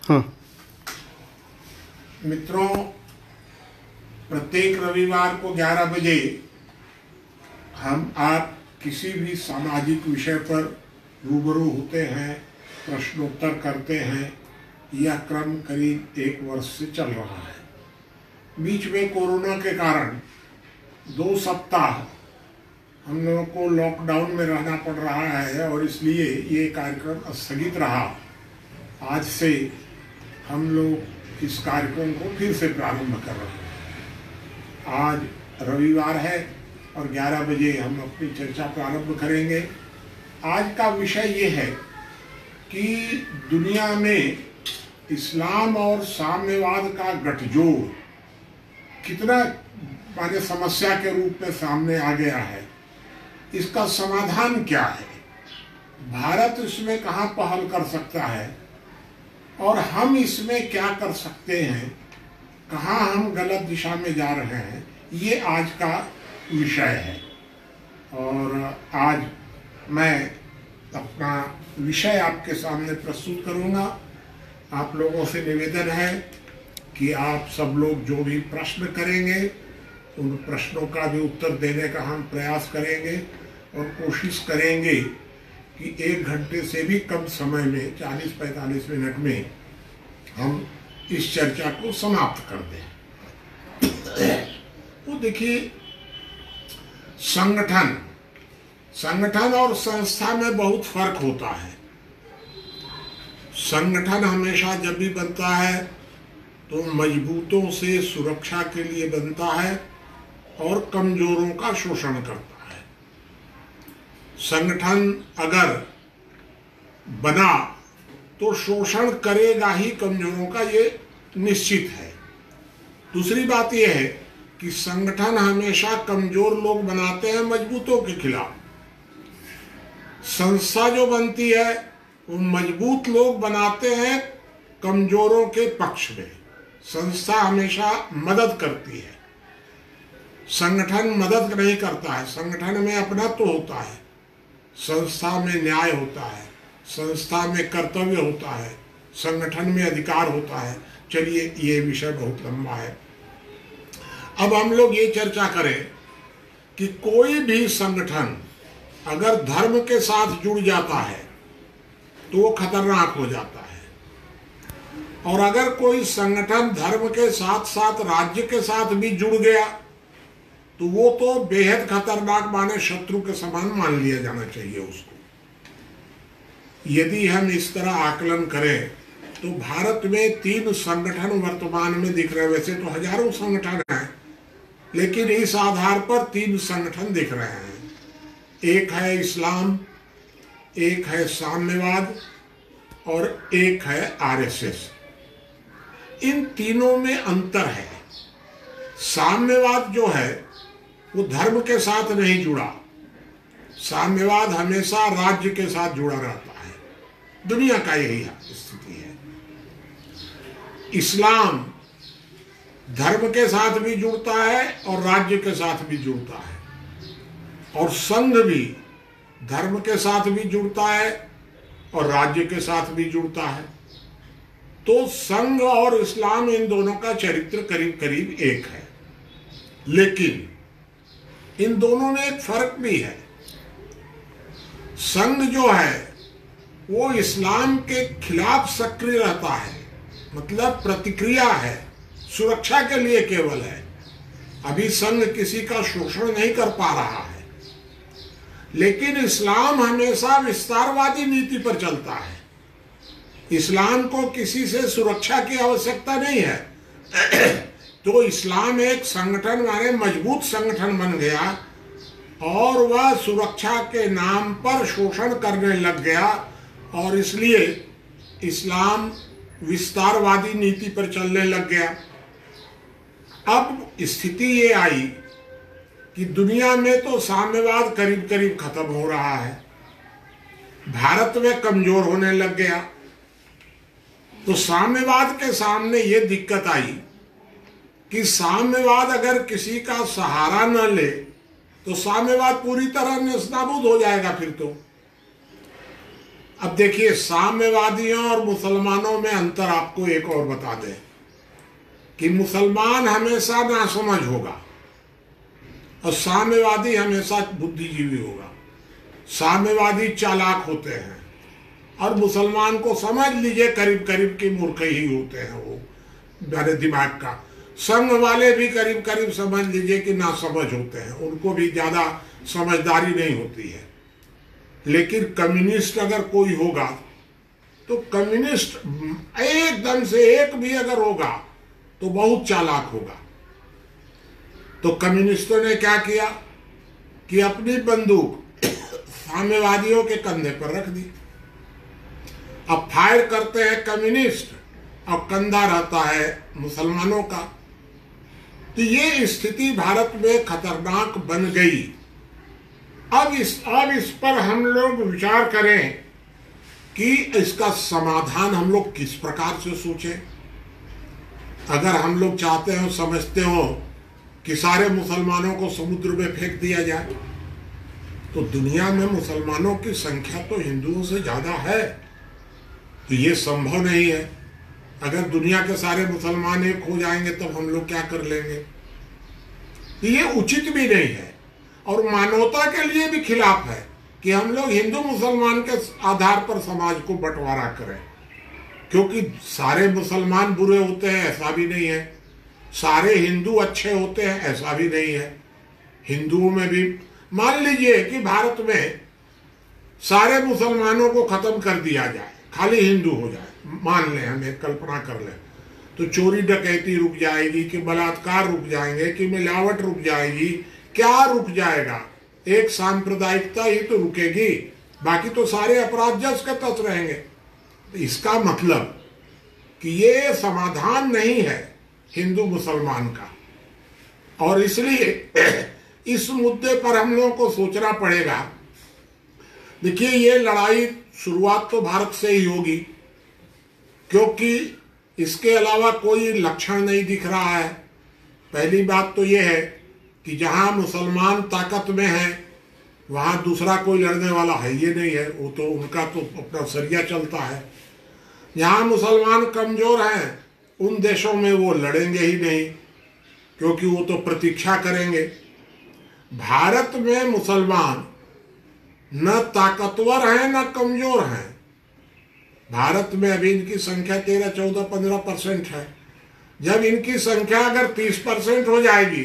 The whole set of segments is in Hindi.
हाँ मित्रों, प्रत्येक रविवार को 11 बजे हम आप किसी भी सामाजिक विषय पर रूबरू होते हैं, प्रश्नोत्तर करते हैं। यह क्रम करीब 1 वर्ष से चल रहा है। बीच में कोरोना के कारण 2 सप्ताह हम लोगों को लॉकडाउन में रहना पड़ रहा है और इसलिए ये कार्यक्रम स्थगित रहा। आज से हम लोग इस कार्यक्रम को फिर से प्रारंभ कर रहे हैं। आज रविवार है और 11 बजे हम अपनी चर्चा प्रारंभ करेंगे। आज का विषय ये है कि दुनिया में इस्लाम और साम्यवाद का गठजोड़ कितना माने समस्या के रूप में सामने आ गया है। इसका समाधान क्या है, भारत इसमें कहाँ पहल कर सकता है और हम इसमें क्या कर सकते हैं, कहाँ हम गलत दिशा में जा रहे हैं, ये आज का विषय है। और आज मैं अपना विषय आपके सामने प्रस्तुत करूंगा। आप लोगों से निवेदन है कि आप सब लोग जो भी प्रश्न करेंगे उन प्रश्नों का भी उत्तर देने का हम प्रयास करेंगे और कोशिश करेंगे कि 1 घंटे से भी कम समय में 40-45 मिनट में हम इस चर्चा को समाप्त कर दें। वो देखिए, संगठन और संस्था में बहुत फर्क होता है। संगठन हमेशा जब भी बनता है तो मजबूतों से सुरक्षा के लिए बनता है और कमजोरों का शोषण करता है। संगठन अगर बना तो शोषण करेगा ही कमजोरों का, ये निश्चित है। दूसरी बात यह है कि संगठन हमेशा कमजोर लोग बनाते हैं मजबूतों के खिलाफ। संस्था जो बनती है वो मजबूत लोग बनाते हैं कमजोरों के पक्ष में। संस्था हमेशा मदद करती है, संगठन मदद नहीं करता है। संगठन में अपनत्व होता है, संस्था में न्याय होता है, संस्था में कर्तव्य होता है, संगठन में अधिकार होता है। चलिए, ये विषय बहुत लंबा है। अब हम लोग ये चर्चा करें कि कोई भी संगठन अगर धर्म के साथ जुड़ जाता है तो वो खतरनाक हो जाता है, और अगर कोई संगठन धर्म के साथ साथ राज्य के साथ भी जुड़ गया तो वो तो बेहद खतरनाक, माने शत्रु के समान मान लिया जाना चाहिए उसको। यदि हम इस तरह आकलन करें तो भारत में 3 संगठन वर्तमान में दिख रहे हैं। वैसे तो हजारों संगठन हैं, लेकिन इस आधार पर 3 संगठन दिख रहे हैं। एक है इस्लाम, एक है साम्यवाद और एक है आरएसएस। इन तीनों में अंतर है। साम्यवाद जो है वो धर्म के साथ नहीं जुड़ा। साम्यवाद हमेशा राज्य के साथ जुड़ा रहता है। दुनिया का यही स्थिति है। इस्लाम धर्म के साथ भी जुड़ता है और राज्य के साथ भी जुड़ता है, और संघ भी धर्म के साथ भी जुड़ता है और राज्य के साथ भी जुड़ता है। तो संघ और इस्लाम, इन दोनों का चरित्र करीब करीब एक है, लेकिन इन दोनों में एक फर्क भी है। संघ जो है वो इस्लाम के खिलाफ सक्रिय रहता है, मतलब प्रतिक्रिया है, सुरक्षा के लिए केवल है। अभी संघ किसी का शोषण नहीं कर पा रहा है। लेकिन इस्लाम हमेशा विस्तारवादी नीति पर चलता है। इस्लाम को किसी से सुरक्षा की आवश्यकता नहीं है। तो इस्लाम एक संगठन, माने मजबूत संगठन बन गया और वह सुरक्षा के नाम पर शोषण करने लग गया, और इसलिए इस्लाम विस्तारवादी नीति पर चलने लग गया। अब स्थिति ये आई कि दुनिया में तो साम्यवाद करीब करीब खत्म हो रहा है, भारत में कमजोर होने लग गया। तो साम्यवाद के सामने ये दिक्कत आई कि साम्यवाद अगर किसी का सहारा न ले तो साम्यवाद पूरी तरह नेस्तनाबूद हो जाएगा। फिर तो अब देखिए, साम्यवादियों और मुसलमानों में अंतर आपको एक और बता दें कि मुसलमान हमेशा नासमझ होगा और साम्यवादी हमेशा बुद्धिजीवी होगा। साम्यवादी चालाक होते हैं और मुसलमान को समझ लीजिए करीब करीब की मूर्ख ही होते हैं, वो मेरे दिमाग का। संघ वाले भी करीब करीब समझ लीजिए कि नासमझ होते हैं, उनको भी ज्यादा समझदारी नहीं होती है। लेकिन कम्युनिस्ट अगर कोई होगा तो कम्युनिस्ट एकदम से एक भी अगर होगा तो बहुत चालाक होगा। तो कम्युनिस्टों ने क्या किया कि अपनी बंदूक साम्यवादियों के कंधे पर रख दी। अब फायर करते हैं कम्युनिस्ट और कंधा रहता है मुसलमानों का। तो ये स्थिति भारत में खतरनाक बन गई। अब इस पर हम लोग विचार करें कि इसका समाधान हम लोग किस प्रकार से सोचें। अगर हम लोग चाहते हो, समझते हो कि सारे मुसलमानों को समुद्र में फेंक दिया जाए, तो दुनिया में मुसलमानों की संख्या तो हिंदुओं से ज्यादा है, तो ये संभव नहीं है। अगर दुनिया के सारे मुसलमान एक हो जाएंगे तब हम लोग क्या कर लेंगे। तो ये उचित भी नहीं है और मानवता के लिए भी खिलाफ है कि हम लोग हिंदू मुसलमान के आधार पर समाज को बंटवारा करें, क्योंकि सारे मुसलमान बुरे होते हैं ऐसा भी नहीं है, सारे हिंदू अच्छे होते हैं ऐसा भी नहीं है। हिंदुओं में भी मान लीजिए कि भारत में सारे मुसलमानों को खत्म कर दिया जाए, खाली हिंदू हो जाए, मान लें, हम एक कल्पना कर लें, तो चोरी डकैती रुक जाएगी कि बलात्कार रुक जाएंगे कि मिलावट रुक जाएगी, क्या रुक जाएगा? एक सांप्रदायिकता ही तो रुकेगी, बाकी तो सारे अपराध जस के तस रहेंगे। तो इसका मतलब कि ये समाधान नहीं है हिंदू मुसलमान का, और इसलिए इस मुद्दे पर हम लोगों को सोचना पड़ेगा। देखिए, ये लड़ाई शुरुआत तो भारत से ही होगी, क्योंकि इसके अलावा कोई लक्षण नहीं दिख रहा है। पहली बात तो ये है कि जहां मुसलमान ताकत में है वहां दूसरा कोई लड़ने वाला है ये नहीं है, वो तो उनका तो अपना सरिया चलता है। जहां मुसलमान कमजोर हैं उन देशों में वो लड़ेंगे ही नहीं, क्योंकि वो तो प्रतीक्षा करेंगे। भारत में मुसलमान न ताकतवर हैं न कमजोर हैं। भारत में अभी इनकी संख्या 13-14-15% है। जब इनकी संख्या अगर 30% हो जाएगी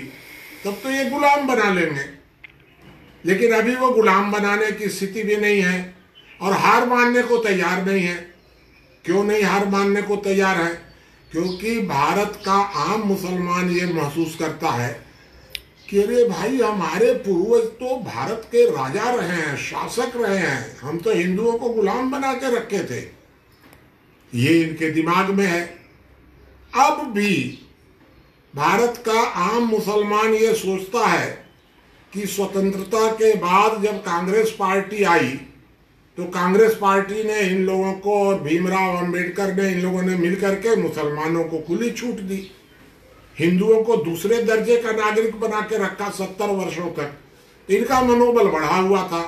तब तो ये गुलाम बना लेंगे, लेकिन अभी वो गुलाम बनाने की स्थिति भी नहीं है और हार मानने को तैयार नहीं है। क्यों नहीं हार मानने को तैयार है? क्योंकि भारत का आम मुसलमान ये महसूस करता है कि अरे भाई, हमारे पूर्वज तो भारत के राजा रहे हैं, शासक रहे हैं, हम तो हिंदुओं को गुलाम बना के रखे थे। ये इनके दिमाग में है। अब भी भारत का आम मुसलमान ये सोचता है कि स्वतंत्रता के बाद जब कांग्रेस पार्टी आई तो कांग्रेस पार्टी ने इन लोगों को और भीमराव अंबेडकर ने, इन लोगों ने मिलकर के मुसलमानों को खुली छूट दी, हिंदुओं को दूसरे दर्जे का नागरिक बना के रखा 70 वर्षों तक। इनका मनोबल बढ़ा हुआ था।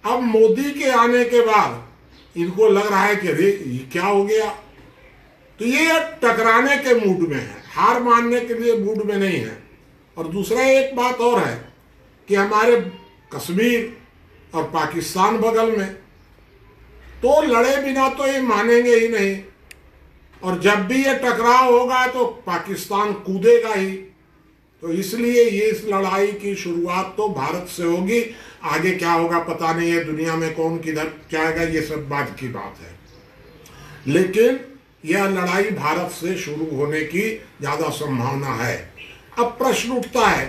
अब मोदी के आने के बाद इनको लग रहा है कि अरे ये क्या हो गया। तो ये टकराने के मूड में है, हार मानने के लिए मूड में नहीं है। और दूसरा एक बात और है कि हमारे कश्मीर और पाकिस्तान बगल में, तो लड़े बिना तो ये मानेंगे ही नहीं, और जब भी ये टकराव होगा तो पाकिस्तान कूदेगा ही। तो इसलिए ये इस लड़ाई की शुरुआत तो भारत से होगी। आगे क्या होगा पता नहीं है, दुनिया में कौन किधर जाएगा ये सब बाद की बात है, लेकिन यह लड़ाई भारत से शुरू होने की ज्यादा संभावना है। अब प्रश्न उठता है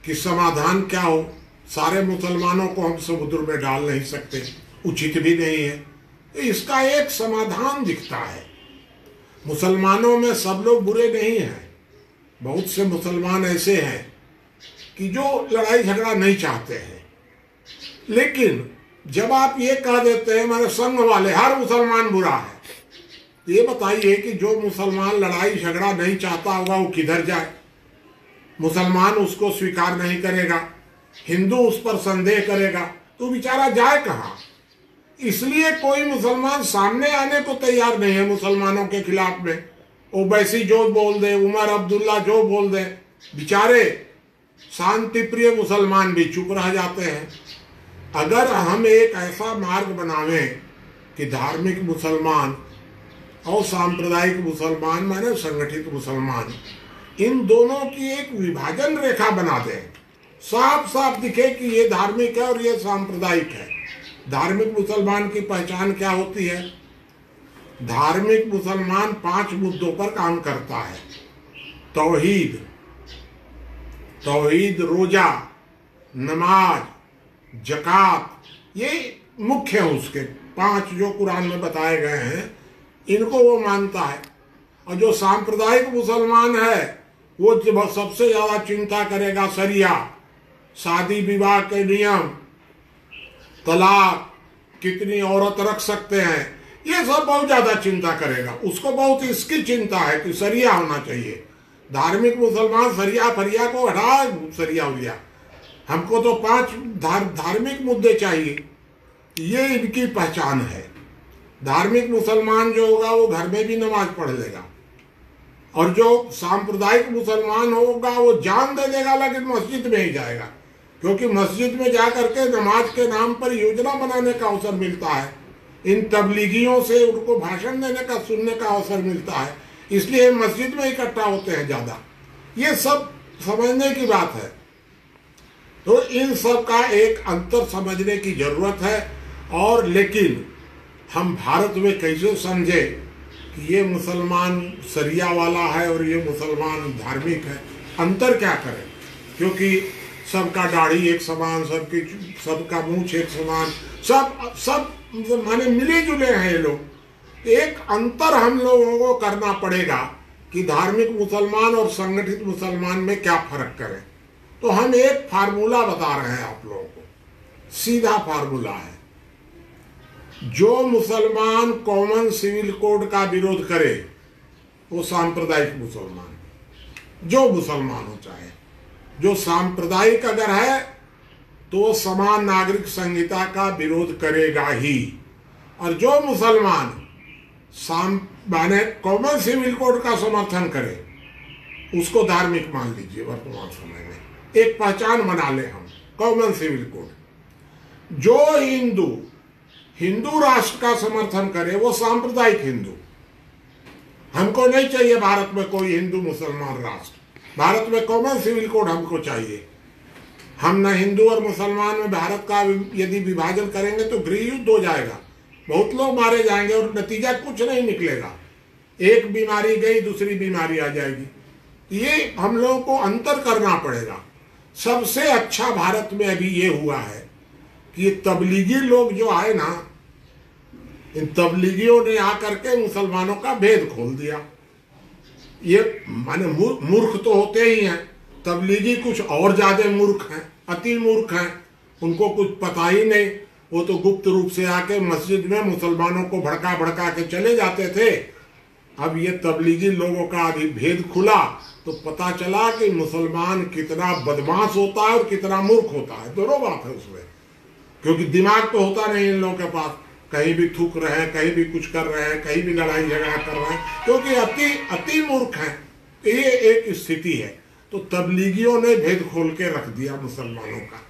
कि समाधान क्या हो। सारे मुसलमानों को हम समुद्र में डाल नहीं सकते, उचित भी नहीं है। तो इसका एक समाधान दिखता है। मुसलमानों में सब लोग बुरे नहीं हैं, बहुत से मुसलमान ऐसे हैं कि जो लड़ाई झगड़ा नहीं चाहते हैं। लेकिन जब आप ये कह देते हैं हमारे संघ वाले हर मुसलमान बुरा है, तो ये बताइए कि जो मुसलमान लड़ाई झगड़ा नहीं चाहता होगा वो किधर जाए? मुसलमान उसको स्वीकार नहीं करेगा, हिंदू उस पर संदेह करेगा, तो बेचारा जाए कहाँ? इसलिए कोई मुसलमान सामने आने को तैयार नहीं है मुसलमानों के खिलाफ में। ओवैसी जो बोल दे, उमर अब्दुल्ला जो बोल दे, बेचारे शांति प्रिय मुसलमान भी चुप रह जाते हैं। अगर हम एक ऐसा मार्ग बनावें कि धार्मिक मुसलमान और सांप्रदायिक मुसलमान माने संगठित मुसलमान, इन दोनों की एक विभाजन रेखा बना दें, साफ साफ दिखे कि ये धार्मिक है और ये सांप्रदायिक है। धार्मिक मुसलमान की पहचान क्या होती है? धार्मिक मुसलमान 5 मुद्दों पर काम करता है। तौहीद, रोजा, नमाज, जकात, ये मुख्य है उसके 5 जो कुरान में बताए गए हैं, इनको वो मानता है। और जो सांप्रदायिक मुसलमान है वो सबसे ज्यादा चिंता करेगा शरिया, शादी विवाह के नियम, तलाक, कितनी औरत रख सकते हैं, ये सब बहुत ज्यादा चिंता करेगा। उसको बहुत इसकी चिंता है कि शरिया होना चाहिए। धार्मिक मुसलमान शरिया फरिया को हटा, शरिया उरिया, हमको तो 5 धार्मिक मुद्दे चाहिए, ये इनकी पहचान है। धार्मिक मुसलमान जो होगा वो घर में भी नमाज पढ़ लेगा, और जो सांप्रदायिक मुसलमान होगा वो जान दे देगा लेकिन मस्जिद में ही जाएगा, क्योंकि मस्जिद में जाकर के नमाज के नाम पर योजना बनाने का अवसर मिलता है। इन तबलीगियों से उनको भाषण देने का, सुनने का अवसर मिलता है, इसलिए मस्जिद में इकट्ठा होते हैं ज्यादा। ये सब समझने की बात है। तो इन सब का एक अंतर समझने की जरूरत है। और लेकिन हम भारत में कैसे समझे कि ये मुसलमान शरिया वाला है और ये मुसलमान धार्मिक है? अंतर क्या करें? क्योंकि सबका दाढ़ी एक समान, सबका मूंछ एक समान, सब माने मिले जुले हैं ये लोग। एक अंतर हम लोगों को करना पड़ेगा कि धार्मिक मुसलमान और संगठित मुसलमान में क्या फर्क करें। तो हम एक फार्मूला बता रहे हैं आप लोगों को, सीधा फार्मूला है। जो मुसलमान कॉमन सिविल कोड का विरोध करे वो सांप्रदायिक मुसलमान, जो मुसलमान हो चाहे, जो सांप्रदायिक अगर है तो समान नागरिक संहिता का विरोध करेगा ही। और जो मुसलमान माने कॉमन सिविल कोड का समर्थन करे उसको धार्मिक मान लीजिए। वर्तमान समय में एक पहचान बना ले हम, कॉमन सिविल कोड। जो हिंदू राष्ट्र का समर्थन करे वो सांप्रदायिक हिंदू। हमको नहीं चाहिए भारत में कोई हिंदू मुसलमान राष्ट्र, भारत में कॉमन सिविल कोड हमको चाहिए। हम न हिंदू और मुसलमान में भारत का यदि विभाजन करेंगे तो गृह युद्ध हो जाएगा, बहुत लोग मारे जाएंगे और नतीजा कुछ नहीं निकलेगा। एक बीमारी गई, दूसरी बीमारी आ जाएगी। ये हम लोगों को अंतर करना पड़ेगा। सबसे अच्छा भारत में अभी ये हुआ है कि ये तबलीगी लोग जो आए ना, इन तबलीगियों ने आकर के मुसलमानों का भेद खोल दिया। ये माने मूर्ख तो होते ही हैं, तबलीगी कुछ और ज्यादा मूर्ख हैं, अति मूर्ख हैं। उनको कुछ पता ही नहीं, वो तो गुप्त रूप से आके मस्जिद में मुसलमानों को भड़का भड़का के चले जाते थे। अब ये तबलीगी लोगों का अभी भेद खुला तो पता चला कि मुसलमान कितना बदमाश होता है और कितना मूर्ख होता है। दोनों बात है उसमें, क्योंकि दिमाग तो होता नहीं इन लोगों के पास। कहीं भी थूक रहे हैं, कहीं भी कुछ कर रहे हैं, कहीं भी लड़ाई झगड़ा कर रहे हैं, क्योंकि अति मूर्ख हैं। ये एक स्थिति है। तो तबलीगियों ने भेद खोल के रख दिया मुसलमानों का,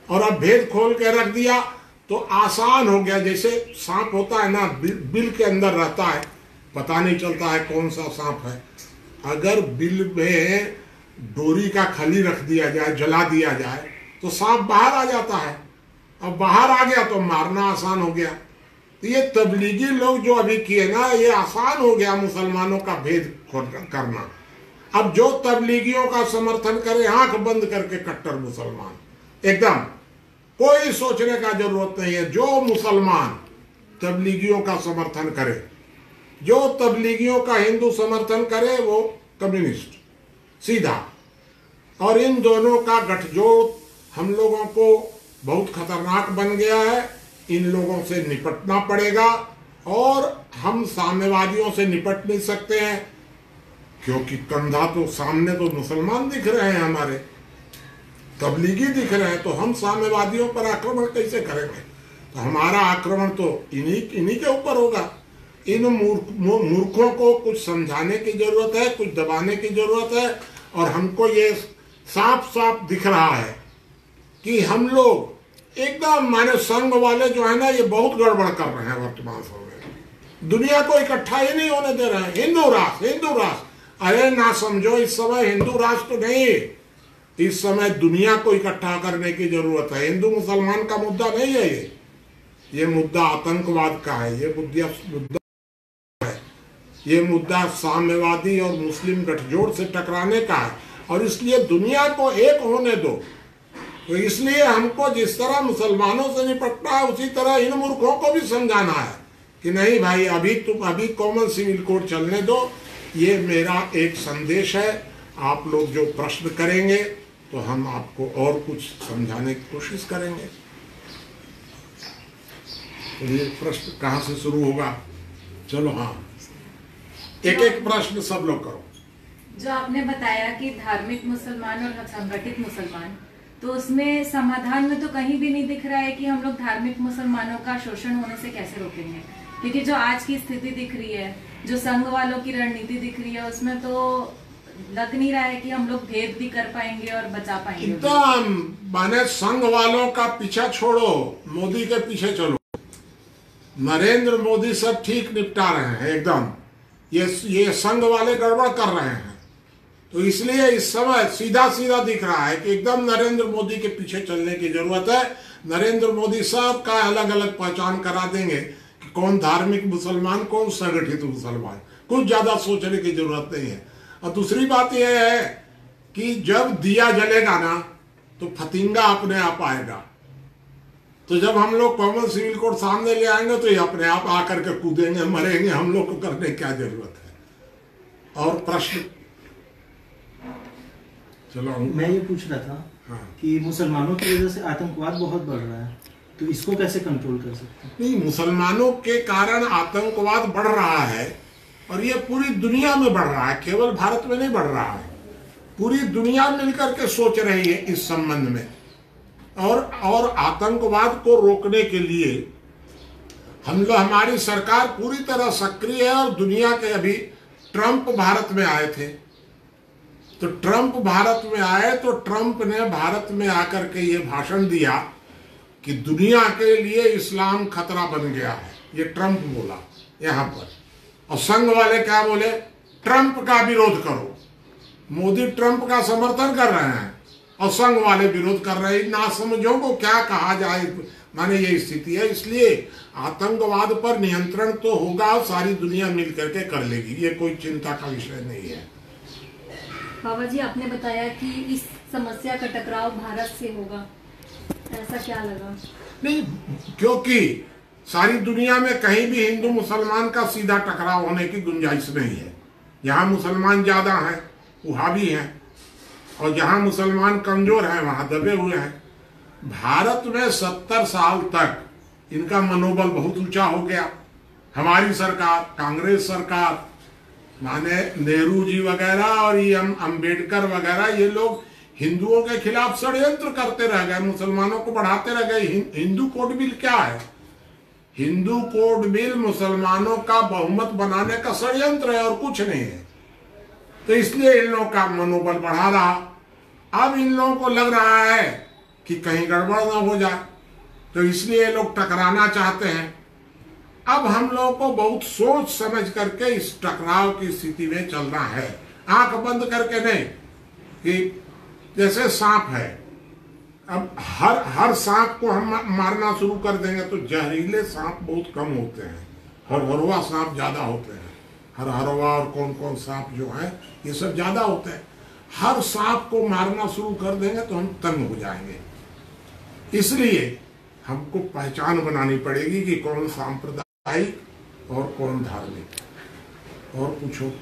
और अब भेद खोल के रख दिया तो आसान हो गया। जैसे सांप होता है ना, बिल के अंदर रहता है, पता नहीं चलता है कौन सा सांप है। अगर बिल में डोरी का खली रख दिया जाए, जला दिया जाए, तो सांप बाहर आ जाता है। अब बाहर आ गया तो मारना आसान हो गया। तो ये तबलीगी लोग जो अभी किए ना, ये आसान हो गया मुसलमानों का भेद करना। अब जो तबलीगियों का समर्थन करे, आंख बंद करके कट्टर मुसलमान, एकदम कोई सोचने का जरूरत नहीं है। जो मुसलमान तबलीगियों का समर्थन करे, जो तबलीगियों का हिंदू समर्थन करे, वो कम्युनिस्ट सीधा। और इन दोनों का गठजोड़ हम लोगों को बहुत खतरनाक बन गया है। इन लोगों से निपटना पड़ेगा, और हम साम्यवादियों से निपट नहीं सकते हैं, क्योंकि कंधा तो सामने तो मुसलमान दिख रहे हैं, हमारे तबलीगी दिख रहे हैं, तो हम साम्यवादियों पर आक्रमण कैसे करेंगे? तो हमारा आक्रमण तो इन्हीं के ऊपर होगा। इन मूर्खों को कुछ समझाने की जरूरत है, कुछ दबाने की जरूरत है। और हमको ये साफ साफ दिख रहा है कि हम लोग एकदम माने संघ वाले जो है ना, ये बहुत गड़बड़ कर रहे हैं वर्तमान समय में। दुनिया को इकट्ठा ही नहीं होने दे रहे हैं। हिंदू राष्ट्र, अरे ना समझो, इस समय हिंदू राष्ट्र नहीं, इस समय दुनिया को इकट्ठा करने की जरूरत है। हिंदू मुसलमान का मुद्दा नहीं है ये मुद्दा आतंकवाद का है, ये मुद्दा है, ये मुद्दा साम्यवादी और मुस्लिम गठजोड़ से टकराने का है। और इसलिए दुनिया को एक होने दो। तो इसलिए हमको जिस तरह मुसलमानों से निपटना है, उसी तरह इन मूर्खों को भी समझाना है कि नहीं भाई, अभी कॉमन सिविल कोड चलने दो। ये मेरा एक संदेश है। आप लोग जो प्रश्न करेंगे तो हम आपको और कुछ समझाने की कोशिश करेंगे। तो ये प्रश्न कहाँ से शुरू होगा? चलो हाँ, एक एक प्रश्न सब लोग करो। जो आपने बताया कि धार्मिक मुसलमान और संगठित मुसलमान, तो उसमें समाधान में तो कहीं भी नहीं दिख रहा है कि हम लोग धार्मिक मुसलमानों का शोषण होने से कैसे रोकेंगे। क्योंकि जो आज की स्थिति दिख रही है, जो संघ वालों की रणनीति दिख रही है, उसमें तो लग नहीं रहा है कि हम लोग भेद भी कर पाएंगे और बचा पाएंगे। एकदम माने संघ वालों का पीछा छोड़ो, मोदी के पीछे चलो। नरेंद्र मोदी सब ठीक निपटा रहे हैं एकदम। ये संघ वाले गड़बड़ कर रहे हैं। तो इसलिए इस समय सीधा सीधा दिख रहा है कि एकदम नरेंद्र मोदी के पीछे चलने की जरूरत है। नरेंद्र मोदी साहब का अलग अलग पहचान करा देंगे कि कौन धार्मिक मुसलमान, कौन संगठित मुसलमान। कुछ ज्यादा सोचने की जरूरत नहीं है। और दूसरी बात यह है कि जब दिया जलेगा ना, तो फतिंगा अपने आप आएगा। तो जब हम लोग कॉमन सिविल कोड सामने ले आएंगे तो ये अपने आप आकर के कूदेंगे, मरेंगे। हम लोग को करने की क्या जरूरत है? और प्रश्न चलो, मैं ये पूछ रहा था हाँ। कि मुसलमानों की वजह से आतंकवाद बहुत बढ़ रहा है, तो इसको कैसे कंट्रोल कर सकते हैं? नहीं, मुसलमानों के कारण आतंकवाद बढ़ रहा है और ये पूरी दुनिया में बढ़ रहा है, केवल भारत में नहीं बढ़ रहा है। पूरी दुनिया मिलकर के सोच रही है इस संबंध में। और आतंकवाद को रोकने के लिए हमारी सरकार पूरी तरह सक्रिय है। और दुनिया के अभी ट्रंप भारत में आए थे, तो ट्रंप भारत में आए तो ट्रंप ने भारत में आकर के ये भाषण दिया कि दुनिया के लिए इस्लाम खतरा बन गया है। ये ट्रंप बोला यहाँ पर। और संघ वाले क्या बोले? ट्रंप का विरोध करो। मोदी ट्रंप का समर्थन कर रहे हैं और संघ वाले विरोध कर रहे हैं। नासमझों को क्या कहा जाए, माने ये स्थिति है। इसलिए आतंकवाद पर नियंत्रण तो होगा, सारी दुनिया मिल करके कर लेगी। ये कोई चिंता का विषय नहीं है। बाबा जी, आपने बताया कि इस समस्या का टकराव भारत से होगा, ऐसा क्या लगा? नहीं, क्योंकि सारी दुनिया में कहीं भी हिंदू मुसलमान का सीधा टकराव होने की गुंजाइश नहीं है। यहाँ मुसलमान ज्यादा हैं, वहाँ भी हैं, और जहाँ मुसलमान कमजोर हैं वहाँ दबे हुए हैं। भारत में 70 साल तक इनका मनोबल बहुत ऊंचा हो गया। हमारी सरकार, कांग्रेस सरकार, माने नेहरू जी वगैरह और ये अम्बेडकर वगैरह, ये लोग हिंदुओं के खिलाफ षड्यंत्र करते रह गए, मुसलमानों को बढ़ाते रह गए। हिंदू कोड बिल क्या है? हिंदू कोड बिल मुसलमानों का बहुमत बनाने का षड्यंत्र है और कुछ नहीं है। तो इसलिए इन लोगों का मनोबल बढ़ा रहा। अब इन लोगों को लग रहा है कि कहीं गड़बड़ ना हो जाए, तो इसलिए ये लोग टकराना चाहते हैं। अब हम लोगों को बहुत सोच समझ करके इस टकराव की स्थिति में चलना है, आंख बंद करके नहीं। कि जैसे सांप है, अब हर सांप को हम मारना शुरू कर देंगे तो जहरीले सांप बहुत कम होते हैं, हरहरवा सांप ज्यादा होते हैं। हरहरवा और कौन कौन सांप जो है, ये सब ज्यादा होते हैं। हर सांप को मारना शुरू कर देंगे तो हम तंग हो जाएंगे। इसलिए हमको पहचान बनानी पड़ेगी कि कौन सांप्रदायिक और कौन धार्मिक। और पूछो।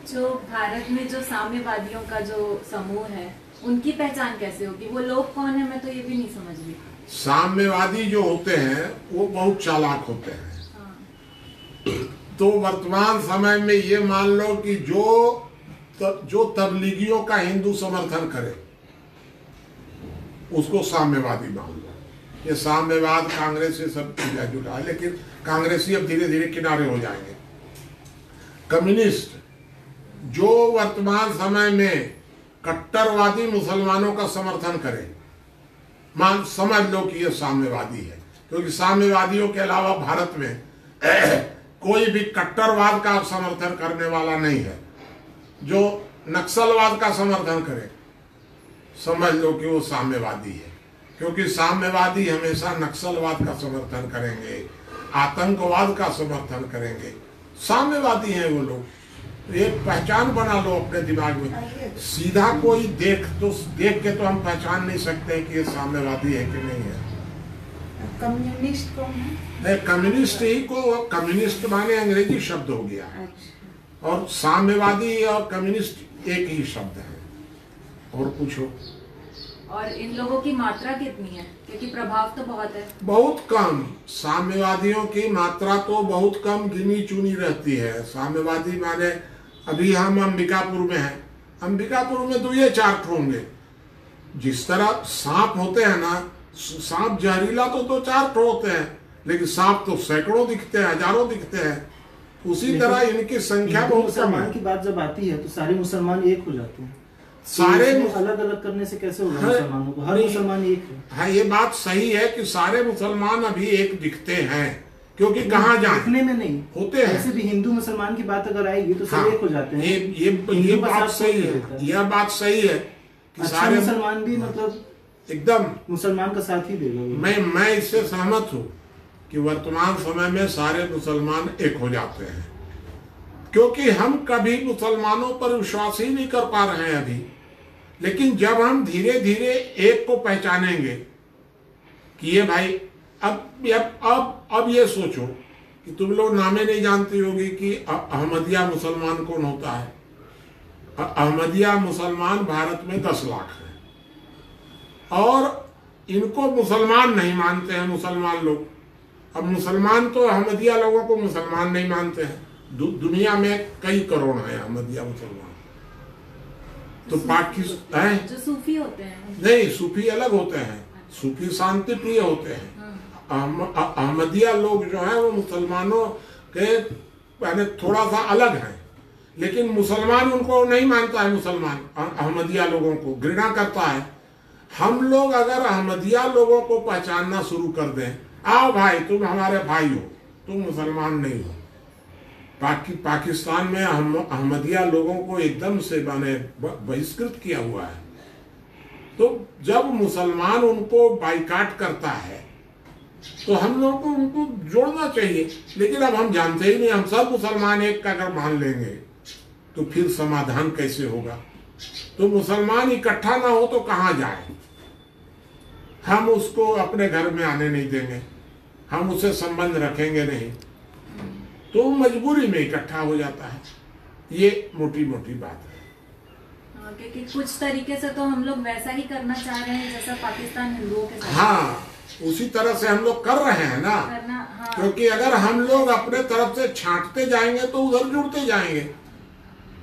जो भारत में जो साम्यवादियों का जो समूह है, उनकी पहचान कैसे होगी? वो लोग कौन है, मैं तो ये भी नहीं समझ रही। साम्यवादी जो होते हैं वो बहुत चालाक होते हैं। हाँ। तो वर्तमान समय में ये मान लो कि जो तबलीगियों का हिंदू समर्थन करे उसको साम्यवादी मान लो। ये साम्यवाद कांग्रेस से सब जुटा जुटा है, लेकिन कांग्रेसी अब धीरे धीरे किनारे हो जाएंगे। कम्युनिस्ट जो वर्तमान समय में कट्टरवादी मुसलमानों का समर्थन करे, मान समझ लो कि ये साम्यवादी है, क्योंकि साम्यवादियों के अलावा भारत में कोई भी कट्टरवाद का समर्थन करने वाला नहीं है। जो नक्सलवाद का समर्थन करे समझ लो कि वो साम्यवादी है, क्योंकि साम्यवादी हमेशा नक्सलवाद का समर्थन करेंगे, आतंकवाद का समर्थन करेंगे। साम्यवादी हैं वो लोग। एक पहचान बना लो अपने दिमाग में। सीधा कोई देख के तो हम पहचान नहीं सकते कि ये साम्यवादी है कि नहीं है। कम्युनिस्ट कौन है? कम्युनिस्ट ही को, कम्युनिस्ट माने अंग्रेजी शब्द हो गया, और साम्यवादी और कम्युनिस्ट एक ही शब्द है। और पूछो। और इन लोगों की मात्रा कितनी है, क्योंकि प्रभाव तो बहुत है। बहुत कम। साम्यवादियों की मात्रा तो बहुत कम, गिनी चुनी रहती है। साम्यवादी माने अभी हम अंबिकापुर में हैं, अंबिकापुर में तो ये 4 होंगे। जिस तरह सांप होते हैं ना, सांप जहरीला तो 2-4 होते हैं, लेकिन सांप तो सैकड़ों दिखते हैं, हजारों दिखते हैं। उसी तरह इनकी संख्या बहुत कम है। मुसलमान की बात जब आती है तो सारे मुसलमान एक हो जाते हैं। सारे अलग अलग करने से कैसे होगा मुसलमानों को? हर मुसलमान एक है। हाँ, ये बात सही है कि सारे मुसलमान अभी एक दिखते हैं, क्योंकि कहाँ जाए दिखने में नहीं होते हैं। ऐसे भी हिंदू मुसलमान की बात अगर आएगी तो सब एक हो जाते हैं। ये बात सही है, यह बात सही है कि अच्छा सारे मुसलमान भी मतलब एकदम मुसलमान का साथ ही देगा। मैं इससे सहमत हूँ कि वर्तमान समय में सारे मुसलमान एक हो जाते हैं, क्योंकि हम कभी मुसलमानों पर विश्वास ही नहीं कर पा रहे हैं अभी। लेकिन जब हम धीरे धीरे एक को पहचानेंगे कि ये भाई, अब ये सोचो कि तुम लोग नामे नहीं जानती होगी कि अहमदिया मुसलमान कौन होता है। अहमदिया मुसलमान भारत में 10 लाख हैं, और इनको मुसलमान नहीं मानते हैं मुसलमान लोग। अब मुसलमान तो अहमदिया लोगों को मुसलमान नहीं मानते हैं। दुनिया में कई करोड़ हैं अहमदिया मुसलमान। तो पाकिस्तान जो सूफी होते हैं, नहीं, सूफी अलग होते हैं। सूफी शांति प्रिय होते हैं। अहमदिया लोग जो हैं वो मुसलमानों के यानी थोड़ा सा अलग हैं, लेकिन मुसलमान उनको नहीं मानता है। मुसलमान अहमदिया लोगों को घृणा करता है। हम लोग अगर अहमदिया लोगों को पहचानना शुरू कर दें, आओ भाई तुम हमारे भाई हो, तुम मुसलमान नहीं हो। पाकिस्तान में अहमदिया लोगों को एकदम से माने बहिष्कृत किया हुआ है। तो जब मुसलमान उनको बाइकाट करता है तो हम लोगों को उनको जोड़ना चाहिए। लेकिन अब हम जानते ही नहीं, हम सब मुसलमान एक का अगर मान लेंगे तो फिर समाधान कैसे होगा? तो मुसलमान इकट्ठा ना हो तो कहाँ जाए? हम उसको अपने घर में आने नहीं देंगे, हम उससे संबंध रखेंगे नहीं, तो मजबूरी में इकट्ठा हो जाता है। ये मोटी मोटी बात है। क्योंकि कुछ तरीके से तो हम लोग वैसा ही करना चाह रहे हैं जैसा पाकिस्तान हिंदुओं के साथ। हाँ, उसी तरह से हम लोग कर रहे हैं ना। हाँ। क्योंकि अगर हम लोग अपने तरफ से छांटते जाएंगे तो उधर जुड़ते जाएंगे।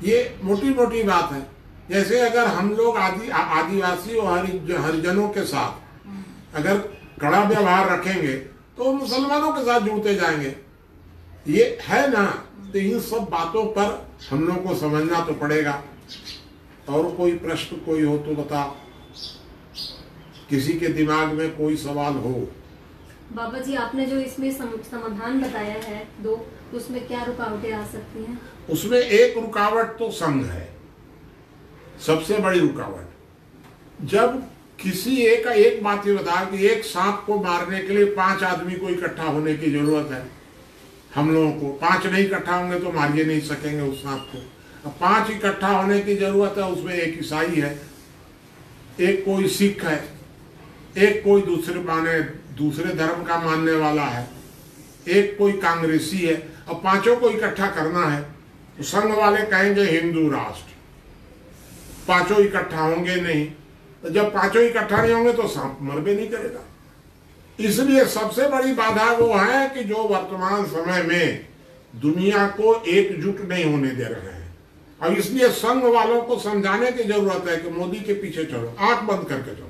ये मोटी मोटी बात है। जैसे अगर हम लोग आदिवासी और हरिजनों के साथ अगर कड़ा व्यवहार रखेंगे तो मुसलमानों के साथ जुड़ते जाएंगे। ये है ना। तो इन सब बातों पर हम लोग को समझना तो पड़ेगा। और कोई प्रश्न कोई हो तो बताओ, किसी के दिमाग में कोई सवाल हो। बाबा जी, आपने जो इसमें समाधान बताया है दो, तो उसमें क्या रुकावटें आ सकती हैं? उसमें एक रुकावट तो संघ है, सबसे बड़ी रुकावट। जब किसी एक बात ये बता कि एक सांप को मारने के लिए 5 आदमी को इकट्ठा होने की जरूरत है। हम लोगों को 5 नहीं इकट्ठा होंगे तो मार नहीं सकेंगे उस सांप को। अब 5 इकट्ठा होने की जरूरत है। उसमें एक ईसाई है, एक कोई सिख है, एक कोई दूसरे धर्म का मानने वाला है, एक कोई कांग्रेसी है। अब 5 को इकट्ठा करना है तो संघ वाले कहेंगे हिंदू राष्ट्र। 5 इकट्ठा होंगे नहीं, तो जब 5 इकट्ठा नहीं होंगे तो सांप मर भी नहीं करेगा। इसलिए सबसे बड़ी बाधा वो है कि जो वर्तमान समय में दुनिया को एकजुट नहीं होने दे रहे हैं। अब इसलिए संघ वालों को समझाने की जरूरत है कि मोदी के पीछे चलो, आंख बंद करके चलो,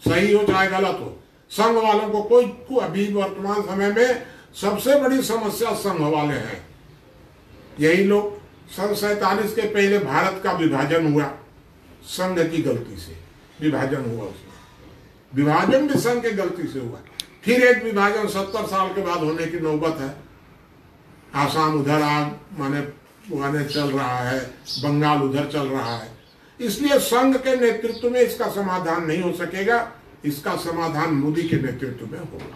सही हो चाहे गलत हो, संघ वालों को कोई अभी वर्तमान समय में सबसे बड़ी समस्या संघ वाले हैं। यही लोग 1947 के पहले भारत का विभाजन हुआ, संघ की गलती से विभाजन हुआ, उसमें विभाजन भी संघ की गलती से हुआ। फिर एक विभाजन 70 साल के बाद होने की नौबत है। आसाम उधर माने चल रहा है, बंगाल उधर चल रहा है। इसलिए संघ के नेतृत्व में इसका समाधान नहीं हो सकेगा, इसका समाधान मोदी के नेतृत्व में होगा।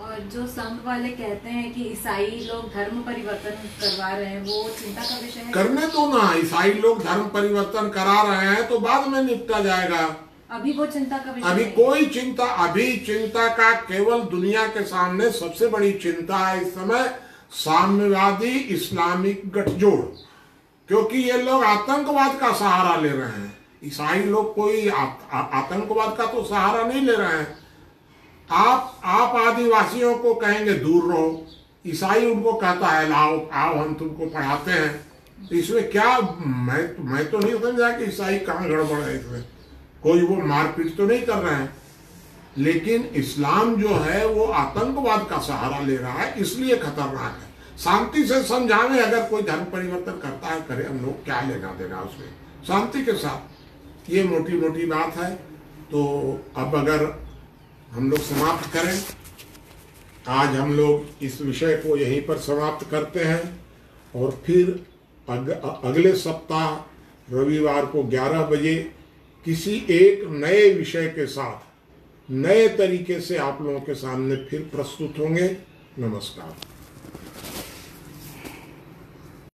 और जो संघ वाले कहते हैं कि ईसाई लोग धर्म परिवर्तन करवा रहे हैं, वो चिंता का विषय है। करने दो ना, ईसाई लोग धर्म परिवर्तन करा रहे हैं तो बाद में निपटा जाएगा। अभी वो चिंता का विषय अभी कोई चिंता, अभी चिंता का केवल दुनिया के सामने सबसे बड़ी चिंता है इस समय साम्यवादी इस्लामिक गठजोड़, क्योंकि ये लोग आतंकवाद का सहारा ले रहे हैं। ईसाई लोग कोई आतंकवाद का तो सहारा नहीं ले रहे हैं। आप आदिवासियों को कहेंगे दूर रहो, ईसाई उनको कहता है लाओ आओ हम तुमको पढ़ाते हैं। तो इसमें क्या, मैं तो नहीं समझा कि ईसाई कहाँ गड़बड़ है। इसमें कोई वो मारपीट तो नहीं कर रहे हैं, लेकिन इस्लाम जो है वो आतंकवाद का सहारा ले रहा है, इसलिए खतरनाक है। शांति से समझावे, अगर कोई धर्म परिवर्तन करता है करे, हम लोग क्या लेना देना उसमें, शांति के साथ। ये मोटी मोटी बात है। तो अब अगर हम लोग समाप्त करें, आज हम लोग इस विषय को यहीं पर समाप्त करते हैं और फिर अगले सप्ताह रविवार को 11 बजे किसी एक नए विषय के साथ नए तरीके से आप लोगों के सामने फिर प्रस्तुत होंगे। नमस्कार।